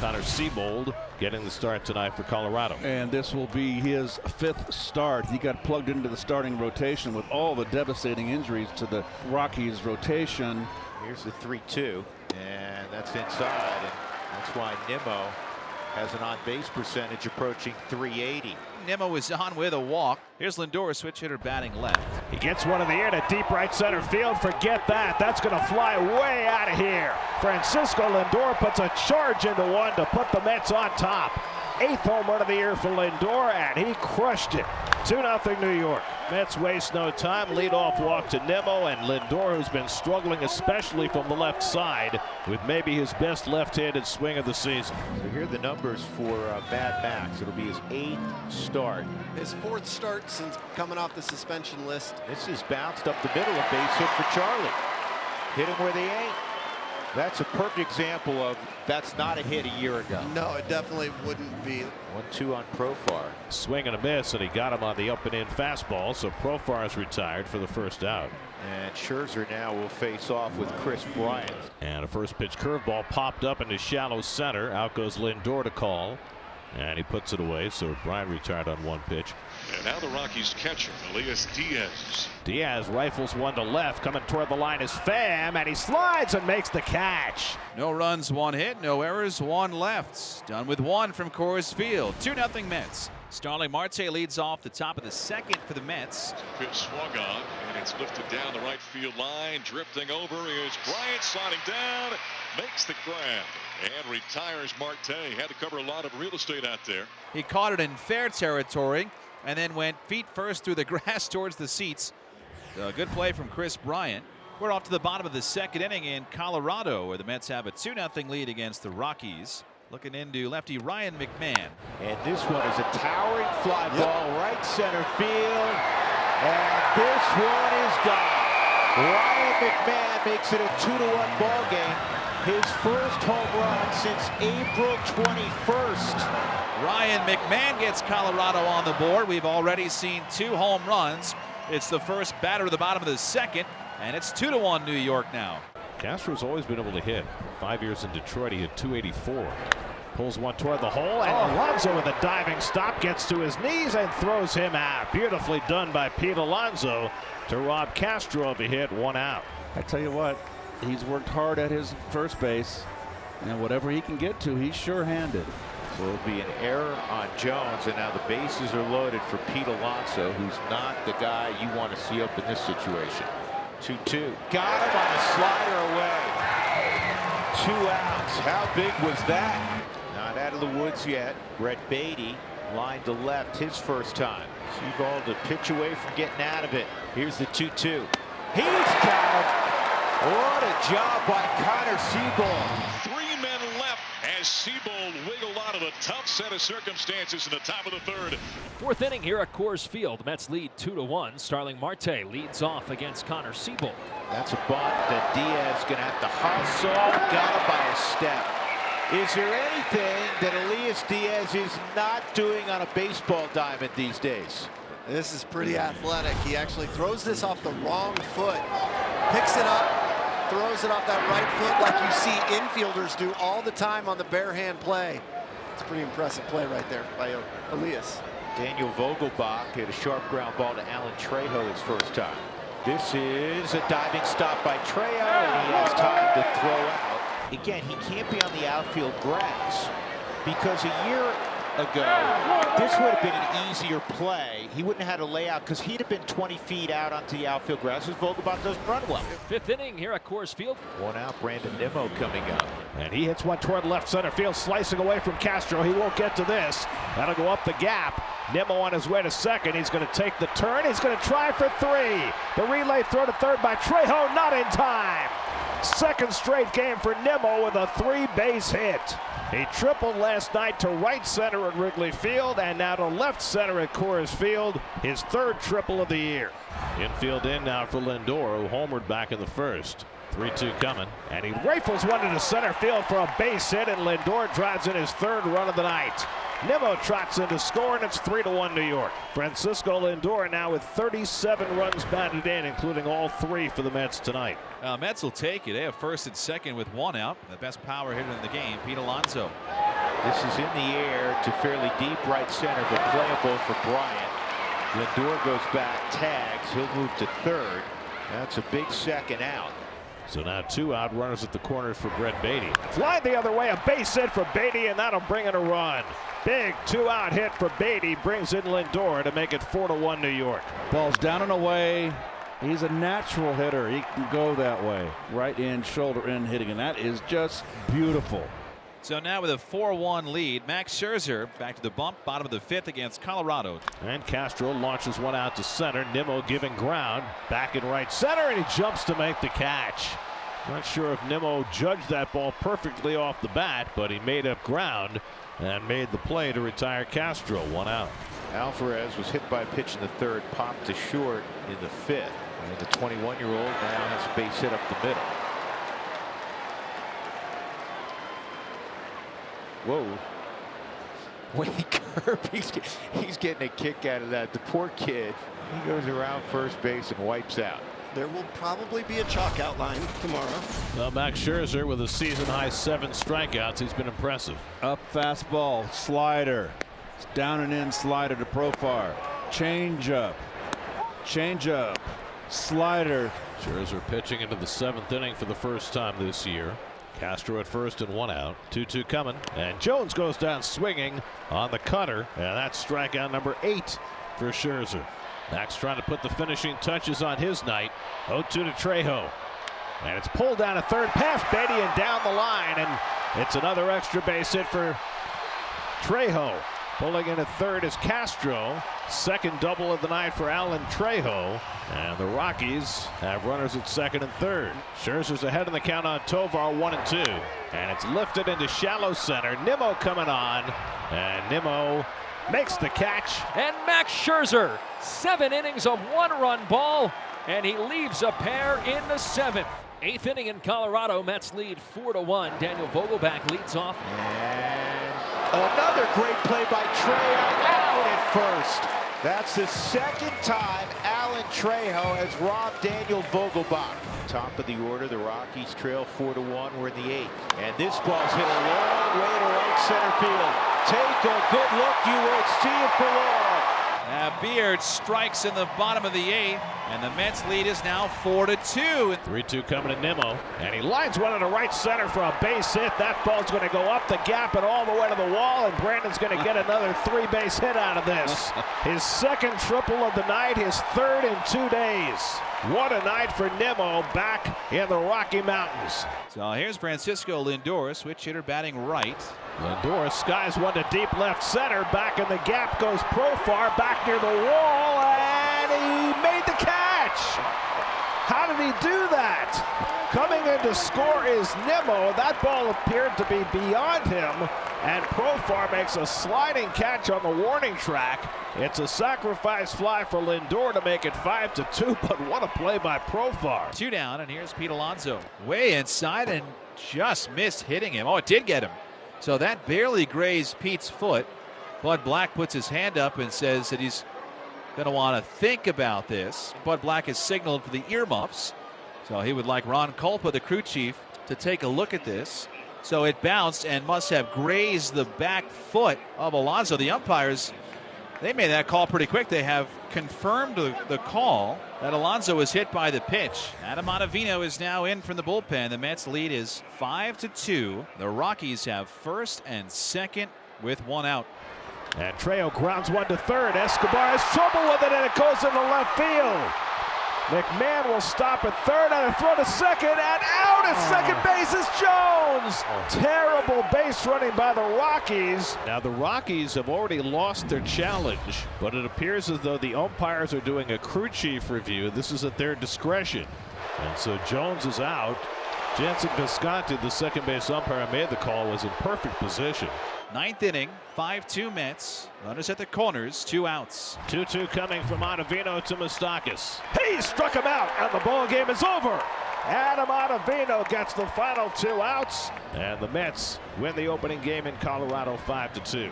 Connor Seabold getting the start tonight for Colorado. And this will be his 5th start. He got plugged into the starting rotation with all the devastating injuries to the Rockies rotation. Here's the 3-2, and that's inside. And that's why Nimmo has an on-base percentage approaching .380. Nimmo is on with a walk. Here's Lindor, switch hitter, batting left. He gets one in the air to deep right center field. Forget that. That's going to fly way out of here. Francisco Lindor puts a charge into one to put the Mets on top. 8th home run of the year for Lindor, and he crushed it. 2-0 New York. Mets waste no time. Leadoff walk to Nimmo, and Lindor, who's been struggling especially from the left side with maybe his best left-handed swing of the season. So here are the numbers for Mad Max. It'll be his 8th start. His 4th start since coming off the suspension list. This is bounced up the middle, a base hit for Charlie. Hit him where they ain't. That's a perfect example of that's not a hit a year ago. No, it definitely wouldn't be. 1-2 on Profar. Swing and a miss, and he got him on the up and in fastball, so Profar is retired for the first out. And Scherzer now will face off with Chris Bryant. And a first pitch curveball popped up into shallow center. Out goes Lindor to call. And he puts it away, so Bryant retired on 1 pitch. And now the Rockies catcher, Elias Diaz. Diaz rifles one to left. Coming toward the line is Pham, and he slides and makes the catch. No runs, 1 hit, no errors, 1 left. Done with 1 from Coors Field. 2-0 Mets. Starling Marte leads off the top of the 2nd for the Mets. Pitch swung on, and it's lifted down the right field line. Drifting over is Bryant, sliding down, makes the grab, and retires Marte. Had to cover a lot of real estate out there. He caught it in fair territory and then went feet first through the grass towards the seats. A good play from Chris Bryant. We're off to the bottom of the 2nd inning in Colorado, where the Mets have a 2-0 lead against the Rockies. Looking into lefty Ryan McMahon. And this one is a towering fly ball right center field. And this one is gone. Ryan McMahon makes it a 2-1 ball game. His first home run since April 21st. Ryan McMahon gets Colorado on the board. We've already seen 2 home runs. It's the first batter of the bottom of the 2nd, and it's 2-1 New York now. Castro's always been able to hit. 5 years in Detroit, he hit .284. Pulls one toward the hole, and Alonso with a diving stop gets to his knees and throws him out. Beautifully done by Pete Alonso to rob Castro of a hit. 1 out. I tell you what, he's worked hard at his first base, and whatever he can get to, he's sure-handed. So it'll be an error on Jones, and now the bases are loaded for Pete Alonso, who's not the guy you want to see up in this situation. 2-2. Got him on a slider away. 2 outs. How big was that? Not out of the woods yet. Brett Beatty lined to left his first time. Seabold a pitch away from getting out of it. Here's the 2-2. He's got him. What a job by Connor Seabold. 3 men left as Seabold wiggled out of a tough set of circumstances in the top of the 3rd. 4th inning here at Coors Field. Mets lead 2-1. Starling Marte leads off against Connor Seabold. That's a bunt that Diaz going to have to hustle. Got him by a step. Is there anything that Elias Diaz is not doing on a baseball diamond these days? This is pretty athletic. He actually throws this off the wrong foot, picks it up, throws it off that right foot like you see infielders do all the time on the bare hand play. It's a pretty impressive play right there by Elias. Daniel Vogelbach hit a sharp ground ball to Alan Trejo his first time. This is a diving stop by Trejo, and he has time to throw out. Again, he can't be on the outfield grass because a year ago, this would have been an easier play. He wouldn't have had a layout because he'd have been 20 feet out onto the outfield grass as Vogelbach doesn't run well. 5th inning here at Coors Field. 1 out, Brandon Nimmo coming up. And he hits one toward left center field, slicing away from Castro. He won't get to this. That'll go up the gap. Nimmo on his way to 2nd. He's going to take the turn. He's going to try for 3. The relay throw to 3rd by Trejo, not in time. 2nd straight game for Nimmo with a 3-base hit. He tripled last night to right center at Wrigley Field and now to left center at Coors Field. His 3rd triple of the year. Infield in now for Lindor, who homered back in the 1st. 3-2 coming, and he rifles one into center field for a base hit, and Lindor drives in his 3rd run of the night. Nimmo trots in to score, and it's 3-1 New York. Francisco Lindor now with 37 runs batted in, including all 3 for the Mets tonight. Mets will take it. They have first and second with 1 out. The best power hitter in the game, Pete Alonso. This is in the air to fairly deep right center, but playable for Bryant. Lindor goes back, tags. He'll move to third. That's a big second out. So now 2 out, runners at the corners for Brett Beatty. Fly the other way, a base hit for Beatty, and that'll bring in a run. Big 2-out hit for Beatty brings in Lindor to make it 4-1 New York. Ball's down and away. He's a natural hitter. He can go that way. Right in, shoulder in hitting, and that is just beautiful. So now with a 4-1 lead, Max Scherzer back to the bump, bottom of the 5th against Colorado. And Castro launches one out to center. Nimmo giving ground. Back in right center, and he jumps to make the catch. Not sure if Nimmo judged that ball perfectly off the bat, but he made up ground and made the play to retire Castro. 1 out. Alvarez was hit by a pitch in the 3rd, popped to short in the 5th. And the 21-year-old now has a base hit up the middle. Whoa. Wayne Kirby's he's getting a kick out of that. The poor kid. He goes around first base and wipes out. There will probably be a chalk outline tomorrow. Well, Max Scherzer with a season-high 7 strikeouts. He's been impressive. Up fastball, slider. Down and in slider to Profar. Change up, slider. Scherzer pitching into the 7th inning for the first time this year. Castro at first and 1 out. 2-2 coming, and Jones goes down swinging on the cutter, and that's strikeout number 8 for Scherzer. Max trying to put the finishing touches on his night. 0-2 to Trejo, and it's pulled down a third, past Beatty and down the line, and it's another extra base hit for Trejo. Pulling in at third is Castro. Second double of the night for Alan Trejo. And the Rockies have runners at second and third. Scherzer's ahead in the count on Tovar, 1-2. And it's lifted into shallow center. Nimmo coming on. And Nimmo makes the catch. And Max Scherzer, 7 innings of 1-run ball, and he leaves a pair in the 7th. 8th inning in Colorado. Mets lead 4-1. Daniel Vogelbach leads off. Another great play by Trejo, out at first. That's the 2nd time Alan Trejo has robbed Daniel Vogelbach. Top of the order, the Rockies trail 4-1. We're in the 8th. And this ball's hit a long way to right center field. Take a good look. You won't see it for long. Beard strikes in the bottom of the 8th, and the Mets lead is now 4-2. 3-2 coming to Nimmo, and he lines one into right center for a base hit. That ball's going to go up the gap and all the way to the wall, and Brandon's going to get another 3-base hit out of this. His 2nd triple of the night, his 3rd in 2 days. What a night for Nimmo back in the Rocky Mountains. So here's Francisco Lindor, switch hitter batting right. Lindor skies one to deep left center. Back in the gap goes Profar, back near the wall, and he made the catch. How did he do that? Coming in to score is Nimmo. That ball appeared to be beyond him, and Profar makes a sliding catch on the warning track. It's a sacrifice fly for Lindor to make it 5-2, but what a play by Profar. 2 down, and here's Pete Alonso. Way inside and just missed hitting him. Oh, it did get him. So that barely grazed Pete's foot. Bud Black puts his hand up and says that he's going to want to think about this. Bud Black has signaled for the earmuffs. So he would like Ron Kulpa, the crew chief, to take a look at this. So it bounced and must have grazed the back foot of Alonso. The umpires, they made that call pretty quick. They have confirmed the call that Alonso was hit by the pitch. Adam Ottavino is now in from the bullpen. The Mets lead is 5-2. The Rockies have first and second with 1 out. And Trejo grounds one to third. Escobar has trouble with it, and it goes into left field. McMahon will stop at third and a throw to second, and out at second base is Jones. Terrible base running by the Rockies. Now the Rockies have already lost their challenge, but it appears as though the umpires are doing a crew chief review. This is at their discretion, and so Jones is out. Jansen Visconti, the second base umpire, made the call, was in perfect position. 9th inning, 5-2 Mets. Runners at the corners, 2 outs. 2-2 coming from Ottavino to Moustakas. He struck him out, and the ball game is over. Adam Ottavino gets the final 2 outs, and the Mets win the opening game in Colorado 5-2.